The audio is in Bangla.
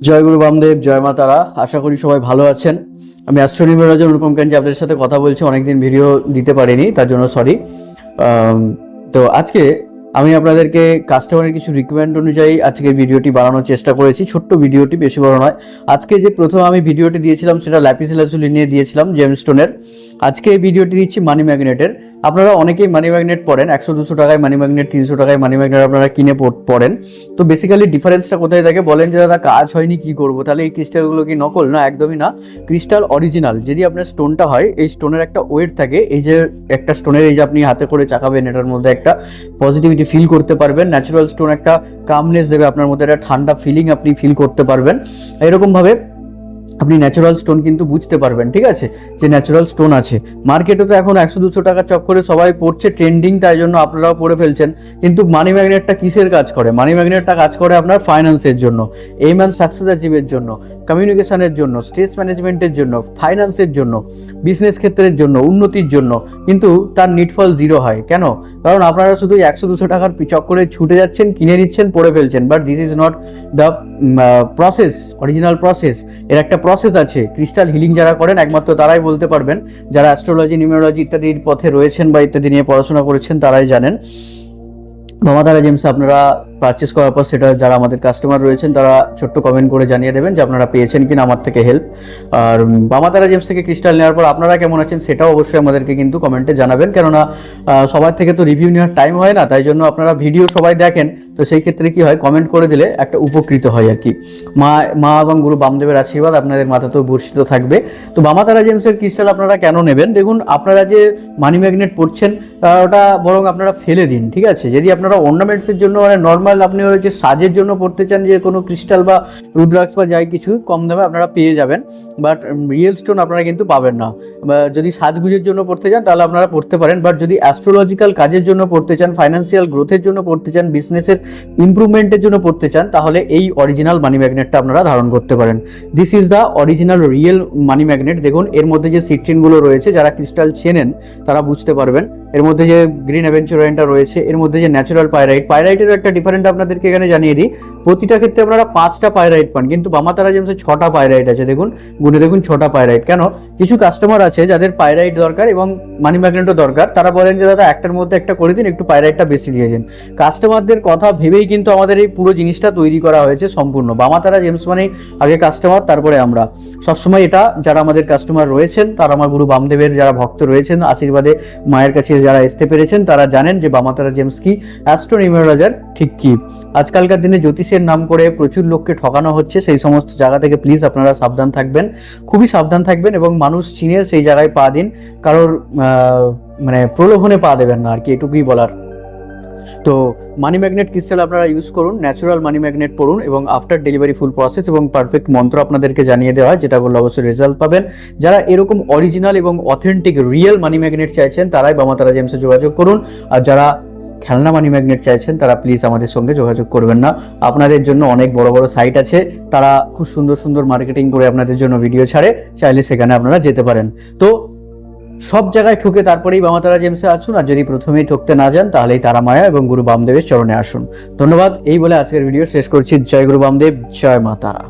জয় গুরু বামদেব, জয় মা তারা। আশা করি সবাই ভালো আছেন। আমি অ্যাস্ট্রোনিউমেরোলজার অনুপম কাঞ্জি আপনাদের সাথে কথা বলছি। অনেকদিন ভিডিও দিতে পারিনি, তার জন্য সরি। তো আজকে আমি আপনাদেরকে কাস্টমারের কিছু রিকোয়ারমেন্ট অনুযায়ী আজকের ভিডিওটি বানানোর চেষ্টা করেছি। ছোট্ট ভিডিওটি, বেশি বড় নয়। আজকে যে প্রথম আমি ভিডিওটি দিয়েছিলাম সেটা ল্যাপিস লাজুলি নিয়ে দিয়েছিলাম, জেমস্টোনের। আজকে এই ভিডিওটি দিচ্ছি মানি ম্যাগনেটের। আপনারা অনেকেই মানি ম্যাগনেট পড়েন, 100-200 টাকায় মানি ম্যাগনেট, 300 টাকায় মানি ম্যাগনেট আপনারা কিনে পড়েন। তো বেসিক্যালি ডিফারেন্সটা কোথায় থাকে বলেন যে দাদা কাজ হয়নি কি করব, তাহলে এই ক্রিস্টালগুলো কি নকল? না, একদমই না। Crystal original. যদি আপনার স্টোনটা হয়, এই স্টোনের একটা ওয়েট থাকে। এই যে একটা স্টোনের, এই যে আপনি হাতে করে চাকাবেন, এটার মধ্যে একটা পজিটিভিটি ফিল করতে পারবেন। ন্যাচারাল স্টোন একটা কামনেস দেবে আপনার মধ্যে, একটা ঠান্ডা ফিলিং আপনি ফিল করতে পারবেন। এরকমভাবে আপনি ন্যাচারাল স্টোন কিন্তু বুঝতে পারবেন, ঠিক আছে, যে ন্যাচারাল স্টোন আছে। মার্কেটে তো এখন 100-200 টাকা চক্করে সবাই পড়ছে, ট্রেন্ডিং, তাই জন্য আপনারাও পড়ে ফেলছেন। কিন্তু মানি ম্যাগনেটটা কিসের কাজ করে? মানি ম্যাগনেটটা কাজ করে আপনার ফাইন্যান্সের জন্য, এইম অ্যান্ড সাকসেস অ্যাচিভের জন্য, কমিউনিকেশনের জন্য, স্ট্রেস ম্যানেজমেন্টের জন্য, ফাইন্যান্সের জন্য, বিজনেস ক্ষেত্রের জন্য, উন্নতির জন্য। কিন্তু তার নিটফল জিরো হয় কেন? কারণ আপনারা শুধু 100-200 টাকার চক্করে ছুটে যাচ্ছেন, কিনে নিচ্ছেন, পড়ে ফেলছেন। But this is not the process, original process. এর একটা প্রসেস আছে। ক্রিস্টাল হিলিং যারা করেন একমাত্র তারাই বলতে পারবেন, যারা অ্যাস্ট্রোলজি, নিউমেরোলজি ইত্যাদির পথে রয়েছেন বা ইত্যাদি নিয়ে পড়াশোনা করেছেন, তারাই জানেন। মামা তারা জেমস আপনারা পারচেস করার পর সেটা যারা আমাদের কাস্টমার রয়েছেন তারা ছোট্ট কমেন্ট করে জানিয়ে দেবেন যে আপনারা পেয়েছেন কিনা আমার থেকে হেল্প। আর মামা তারা জেমস থেকে ক্রিস্টাল নেওয়ার পর আপনারা কেমন আছেন সেটাও অবশ্যই আমাদেরকে কিন্তু কমেন্টে জানাবেন। কেননা সবার থেকে তো রিভিউ নেওয়ার টাইম হয় না, তাই জন্য আপনারা ভিডিও সবাই দেখেন, তো সেই ক্ষেত্রে কি হয়, কমেন্ট করে দিলে একটা উপকৃত হয় আর কি। মা এবং গুরু বামদেবের আশীর্বাদ আপনাদের মাথাতেও বর্ষিত থাকবে। তো মামা তারা জেমসের ক্রিস্টাল আপনারা কেন নেবেন? দেখুন, আপনারা যে মানি ম্যাগনেট পড়ছেন ওটা বরং আপনারা ফেলে দিন, ঠিক আছে। যদি আপনারা অর্নামেন্টসের জন্য, মানে নর্মাল আপনি হচ্ছে সাজের জন্য পড়তে চান, যে কোনো ক্রিস্টাল বা রুদ্রাক্ষ বা যাই কিছু কম দামে আপনারা পেয়ে যাবেন, বাট রিয়েল স্টোন আপনারা কিন্তু পাবেন না। যদি সাজগুজের জন্য পড়তে চান তাহলে আপনারা পড়তে পারেন, বাট যদি অ্যাস্ট্রোলজিক্যাল কাজের জন্য পড়তে চান, ফাইন্যান্সিয়াল গ্রোথের জন্য পড়তে চান, বিজনেসের ইমপ্রুভমেন্টের জন্য পড়তে চান, তাহলে এই অরিজিনাল মানি ম্যাগনেটটা আপনারা ধারণ করতে পারেন। This is the original real money magnet. দেখুন এর মধ্যে যে সিট্রিনগুলো রয়েছে, যারা ক্রিস্টাল চেনেন তারা বুঝতে পারবেন। এর মধ্যে যে গ্রিন অ্যাভেঞ্চুরাইনটা রয়েছে, এর মধ্যে যে ন্যাচারাল পাইরাইটেরও একটা ডিফারেন্ট আপনাদেরকে এখানে জানিয়ে দিই। প্রতিটা ক্ষেত্রে আপনারা 5টা পাইরাইট পান, কিন্তু মামা তারা জেমসে 6টা পাইরাইট আছে। দেখুন, গুনে দেখুন 6টা পাইরাইট। কেন? কিছু কাস্টমার আছে যাদের পাইরাইট দরকার এবং মানি ম্যাগনেটও দরকার, তারা বলেন যে দাদা একটার মধ্যে একটা করে দিন, একটু পাইরাইটটা বেশি দিয়ে দিন। কাস্টমারদের কথা ভেবেই কিন্তু আমাদের এই পুরো জিনিসটা তৈরি করা হয়েছে সম্পূর্ণ। মামা তারা জেমস মানে আগে কাস্টমার, তারপরে আমরা। সবসময় এটা যারা আমাদের কাস্টমার রয়েছেন, তারা আমার গুরু বামদেবের যারা ভক্ত রয়েছেন, আশীর্বাদে মায়ের কাছে যারা আসতে পেরেছেন, তারা জানেন যে মামা তারা জেমস কি, অ্যাস্ট্রোনিউমেরোলজার ঠিক কি। আজকালকার দিনে জ্যোতিষের নাম করে প্রচুর লোককে ঠকানো হচ্ছে, সেই সমস্ত জায়গা থেকে প্লিজ আপনারা সাবধান থাকবেন, খুবই সাবধান থাকবেন, এবং মানুষ চিনে সেই জায়গায় পা দিন। কারোর মানে প্রলোভনে পা দেবেন না আর কি, এটুকুই বলার। তো মানি ম্যাগনেট ক্রিস্টাল আপনারা ইউজ করুন, ন্যাচারাল মানি ম্যাগনেট পড়ুন, এবং আফটার ডেলিভারি ফুল প্রসেস এবং পারফেক্ট মন্ত্র আপনাদেরকে জানিয়ে দেওয়া হয়, যেটা বললে অবশ্যই রেজাল্ট পাবেন। যারা এরকম অরিজিনাল এবং অথেন্টিক রিয়েল মানি ম্যাগনেট চাইছেন তারাই মামা তারা জেমসে যোগাযোগ করুন। আর যারা খেলনা মানি ম্যাগনেট চাইছেন তারা প্লিজ আমাদের সঙ্গে যোগাযোগ করবেন না। আপনাদের জন্য অনেক বড় বড় সাইট আছে, তারা খুব সুন্দর সুন্দর মার্কেটিং করে আপনাদের জন্য ভিডিও ছাড়ে, চাইলে সেখানে আপনারা যেতে পারেন। তো সব জায়গায় ঠকে তারপরেই মামা তারা জেমসে আসুন, আর যদি প্রথমেই ঠকতে না যান তাহলেই তারা মায়া এবং গুরু বামদেবের চরণে আসুন। ধন্যবাদ। এই বলে আজকের ভিডিও শেষ করছি। জয় গুরু বামদেব, জয় মা তারা।